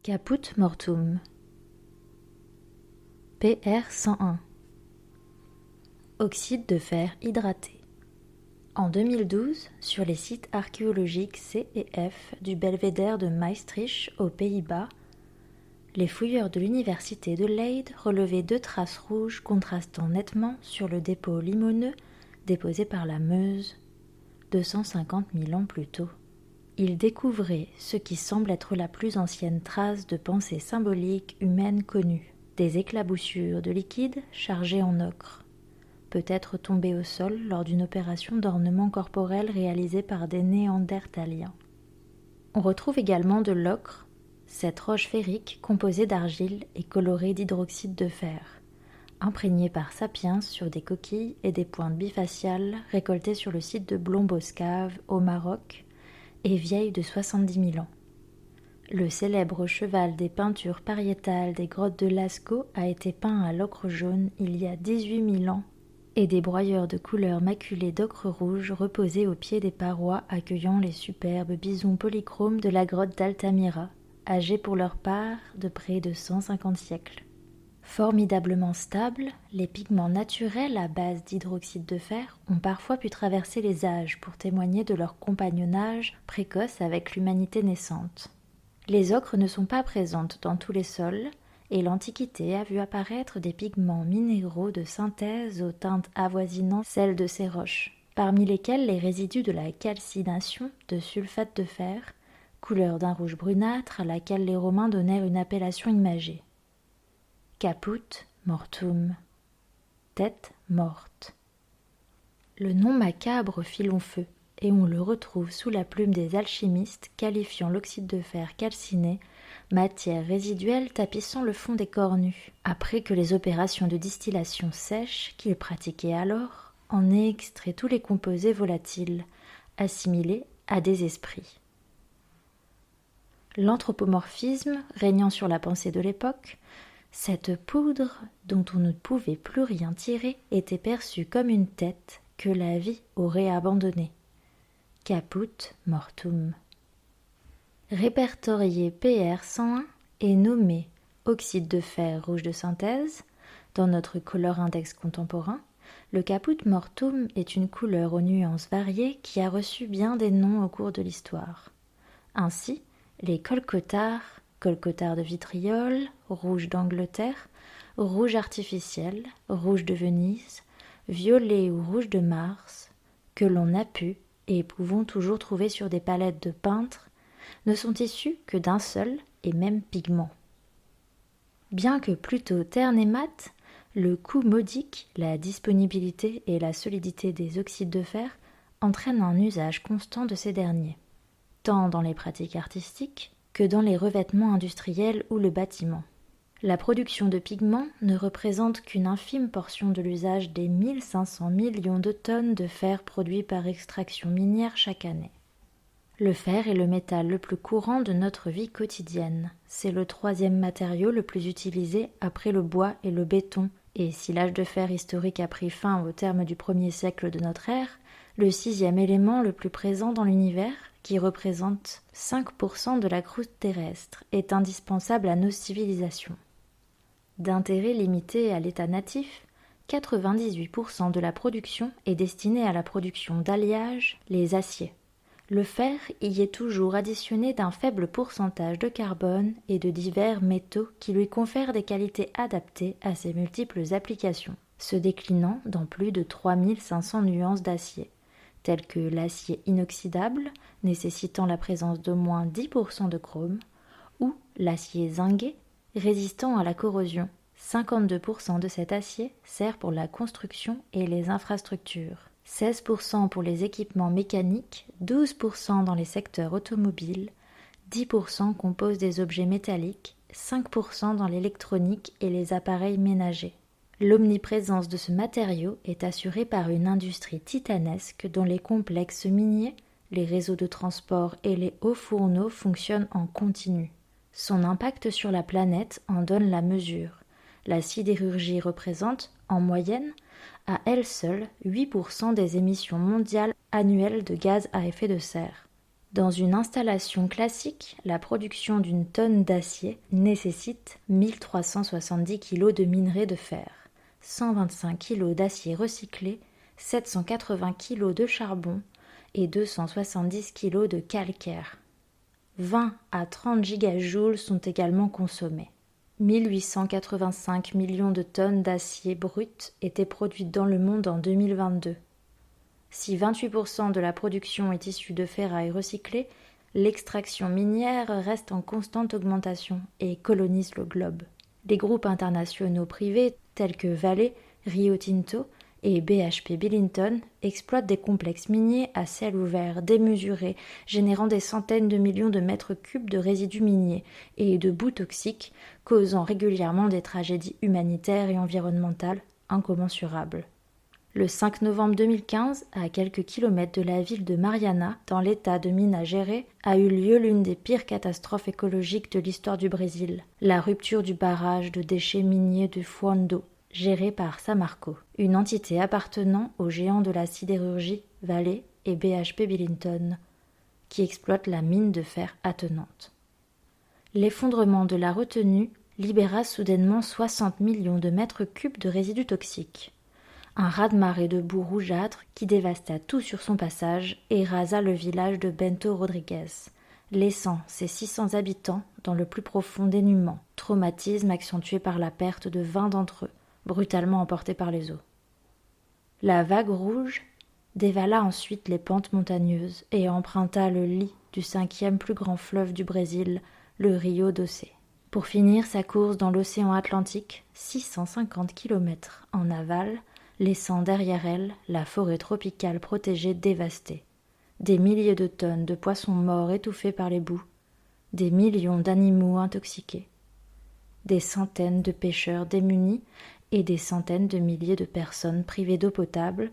Caput mortuum. PR101. Oxyde de fer hydraté. En 2012, sur les sites archéologiques C et F du belvédère de Maastricht aux Pays-Bas, les fouilleurs de l'université de Leyde relevaient 2 traces rouges contrastant nettement sur le dépôt limoneux déposé par la Meuse 250 000 ans plus tôt. Ils découvraient ce qui semble être la plus ancienne trace de pensée symbolique humaine connue, des éclaboussures de liquide chargés en ocre, peut-être tombées au sol lors d'une opération d'ornement corporel réalisée par des néandertaliens. On retrouve également de l'ocre, cette roche ferrique composée d'argile et colorée d'hydroxyde de fer, imprégnée par Sapiens sur des coquilles et des pointes bifaciales récoltées sur le site de Blomboscave au Maroc, et vieille de 70 000 ans. Le célèbre cheval des peintures pariétales des grottes de Lascaux a été peint à l'ocre jaune il y a 18 000 ans, et des broyeurs de couleur maculée d'ocre rouge reposaient au pied des parois accueillant les superbes bisons polychromes de la grotte d'Altamira, âgés pour leur part de près de 150 siècles. Formidablement stables, les pigments naturels à base d'hydroxyde de fer ont parfois pu traverser les âges pour témoigner de leur compagnonnage précoce avec l'humanité naissante. Les ocres ne sont pas présentes dans tous les sols, et l'Antiquité a vu apparaître des pigments minéraux de synthèse aux teintes avoisinant celles de ces roches, parmi lesquels les résidus de la calcination de sulfate de fer, couleur d'un rouge brunâtre à laquelle les Romains donnèrent une appellation imagée. Caput mortuum, tête morte. Le nom macabre fit long feu, et on le retrouve sous la plume des alchimistes qualifiant l'oxyde de fer calciné, matière résiduelle tapissant le fond des corps nus, après que les opérations de distillation sèche qu'ils pratiquaient alors en aient extrait tous les composés volatiles, assimilés à des esprits. L'anthropomorphisme régnant sur la pensée de l'époque, cette poudre, dont on ne pouvait plus rien tirer, était perçue comme une tête que la vie aurait abandonnée. Caput mortuum. Répertorié PR101 et nommé oxyde de fer rouge de synthèse, dans notre Color Index contemporain, le caput mortuum est une couleur aux nuances variées qui a reçu bien des noms au cours de l'histoire. Ainsi, les colcotards de vitriol, rouge d'Angleterre, rouge artificiel, rouge de Venise, violet ou rouge de Mars, que l'on a pu et pouvons toujours trouver sur des palettes de peintres, ne sont issus que d'un seul et même pigment. Bien que plutôt terne et mat, le coût modique, la disponibilité et la solidité des oxydes de fer entraînent un usage constant de ces derniers, tant dans les pratiques artistiques que dans les revêtements industriels ou le bâtiment. La production de pigments ne représente qu'une infime portion de l'usage des 1500 millions de tonnes de fer produits par extraction minière chaque année. Le fer est le métal le plus courant de notre vie quotidienne. C'est le 3e matériau le plus utilisé après le bois et le béton, et si l'âge de fer historique a pris fin au terme du 1er siècle de notre ère, le 6e élément le plus présent dans l'univers, qui représente 5% de la croûte terrestre, est indispensable à nos civilisations. D'intérêt limité à l'état natif, 98% de la production est destinée à la production d'alliages, les aciers. Le fer y est toujours additionné d'un faible pourcentage de carbone et de divers métaux qui lui confèrent des qualités adaptées à ses multiples applications, se déclinant dans plus de 3500 nuances d'acier, telles que l'acier inoxydable, nécessitant la présence d'au moins 10% de chrome, ou l'acier zingué, résistant à la corrosion. 52% de cet acier sert pour la construction et les infrastructures, 16% pour les équipements mécaniques, 12% dans les secteurs automobiles, 10% composent des objets métalliques, 5% dans l'électronique et les appareils ménagers. L'omniprésence de ce matériau est assurée par une industrie titanesque dont les complexes miniers, les réseaux de transport et les hauts fourneaux fonctionnent en continu. Son impact sur la planète en donne la mesure. La sidérurgie représente, en moyenne, à elle seule 8% des émissions mondiales annuelles de gaz à effet de serre. Dans une installation classique, la production d'une tonne d'acier nécessite 1370 kg de minerai de fer, 125 kg d'acier recyclé, 780 kg de charbon et 270 kg de calcaire. 20 à 30 gigajoules sont également consommés. 1885 millions de tonnes d'acier brut étaient produites dans le monde en 2022. Si 28% de la production est issue de ferraille recyclée, l'extraction minière reste en constante augmentation et colonise le globe. Les groupes internationaux privés tels que Vale, Rio Tinto et BHP Billiton exploitent des complexes miniers à ciel ouvert démesurés, générant des centaines de millions de mètres cubes de résidus miniers et de boues toxiques, causant régulièrement des tragédies humanitaires et environnementales incommensurables. Le 5 novembre 2015, à quelques kilomètres de la ville de Mariana, dans l'état de Minas Gerais, a eu lieu l'une des pires catastrophes écologiques de l'histoire du Brésil, la rupture du barrage de déchets miniers de Fundo, géré par Samarco, une entité appartenant aux géants de la sidérurgie Vale et BHP Billiton, qui exploitent la mine de fer attenante. L'effondrement de la retenue libéra soudainement 60 millions de mètres cubes de résidus toxiques. Un raz-de-marée de boue rougeâtre qui dévasta tout sur son passage et rasa le village de Bento Rodrigues, laissant ses 600 habitants dans le plus profond dénuement, traumatisme accentué par la perte de 20 d'entre eux, brutalement emportés par les eaux. La vague rouge dévala ensuite les pentes montagneuses et emprunta le lit du 5e plus grand fleuve du Brésil, le Rio Doce, pour finir sa course dans l'océan Atlantique, 650 km en aval, laissant derrière elle la forêt tropicale protégée dévastée, des milliers de tonnes de poissons morts étouffés par les boues, des millions d'animaux intoxiqués, des centaines de pêcheurs démunis et des centaines de milliers de personnes privées d'eau potable,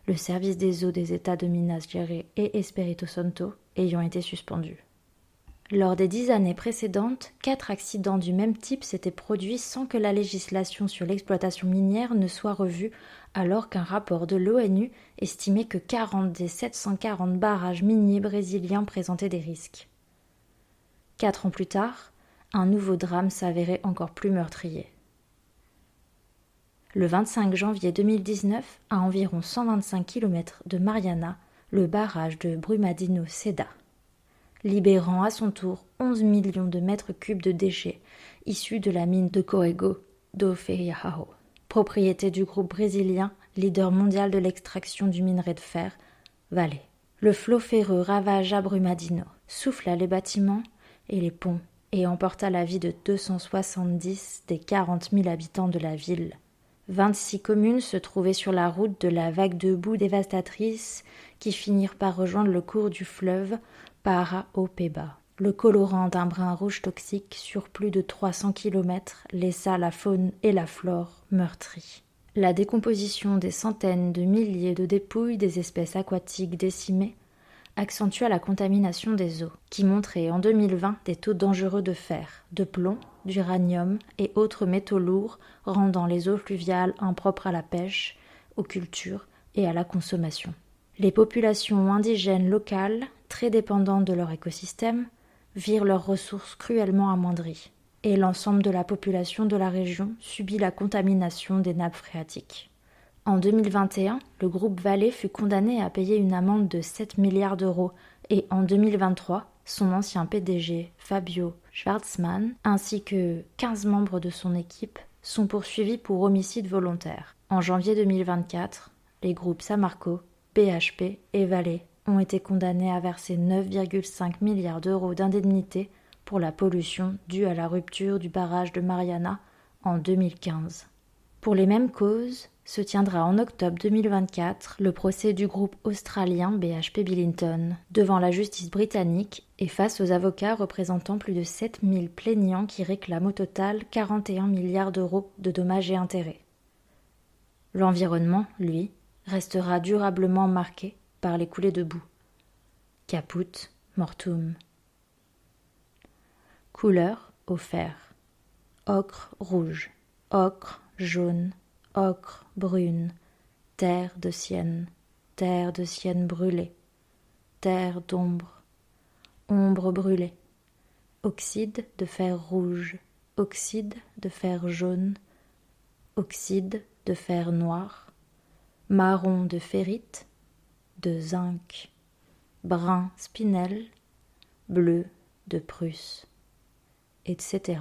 le service des eaux des États de Minas Gerais et Espírito Santo ayant été suspendu. Lors des 10 années précédentes, 4 accidents du même type s'étaient produits sans que la législation sur l'exploitation minière ne soit revue, alors qu'un rapport de l'ONU estimait que 40 des 740 barrages miniers brésiliens présentaient des risques. 4 ans plus tard, un nouveau drame s'avérait encore plus meurtrier. Le 25 janvier 2019, à environ 125 km de Mariana, le barrage de Brumadinho céda, libérant à son tour 11 millions de mètres cubes de déchets issus de la mine de Corrego do Ferro, propriété du groupe brésilien, leader mondial de l'extraction du minerai de fer, Vale. Le flot ferreux ravagea Brumadinho, souffla les bâtiments et les ponts et emporta la vie de 270 des 40 000 habitants de la ville. 26 communes se trouvaient sur la route de la vague de boue dévastatrice qui finirent par rejoindre le cours du fleuve Paraopeba. Le colorant d'un brun rouge toxique sur plus de 300 km laissa la faune et la flore meurtries. La décomposition des centaines de milliers de dépouilles des espèces aquatiques décimées accentua la contamination des eaux, qui montrait en 2020 des taux dangereux de fer, de plomb, d'uranium et autres métaux lourds, rendant les eaux fluviales impropres à la pêche, aux cultures et à la consommation. Les populations indigènes locales, très dépendantes de leur écosystème, virent leurs ressources cruellement amoindries, et l'ensemble de la population de la région subit la contamination des nappes phréatiques. En 2021, le groupe Vale fut condamné à payer une amende de 7 milliards d'euros et en 2023, son ancien PDG, Fabio Schwartzmann, ainsi que 15 membres de son équipe sont poursuivis pour homicide volontaire. En janvier 2024, les groupes Samarco, BHP et Vale ont été condamnés à verser 9,5 milliards d'euros d'indemnités pour la pollution due à la rupture du barrage de Mariana en 2015. Pour les mêmes causes, se tiendra en octobre 2024 le procès du groupe australien BHP Billiton devant la justice britannique et face aux avocats représentant plus de 7000 plaignants qui réclament au total 41 milliards d'euros de dommages et intérêts. L'environnement, lui, restera durablement marqué par les coulées de boue. Caput mortuum. Couleur au fer. Ocre rouge, ocre jaune, ocre brune, terre de sienne brûlée, terre d'ombre, ombre brûlée, oxyde de fer rouge, oxyde de fer jaune, oxyde de fer noir, marron de ferrite, de zinc, brun spinel, bleu de Prusse, etc.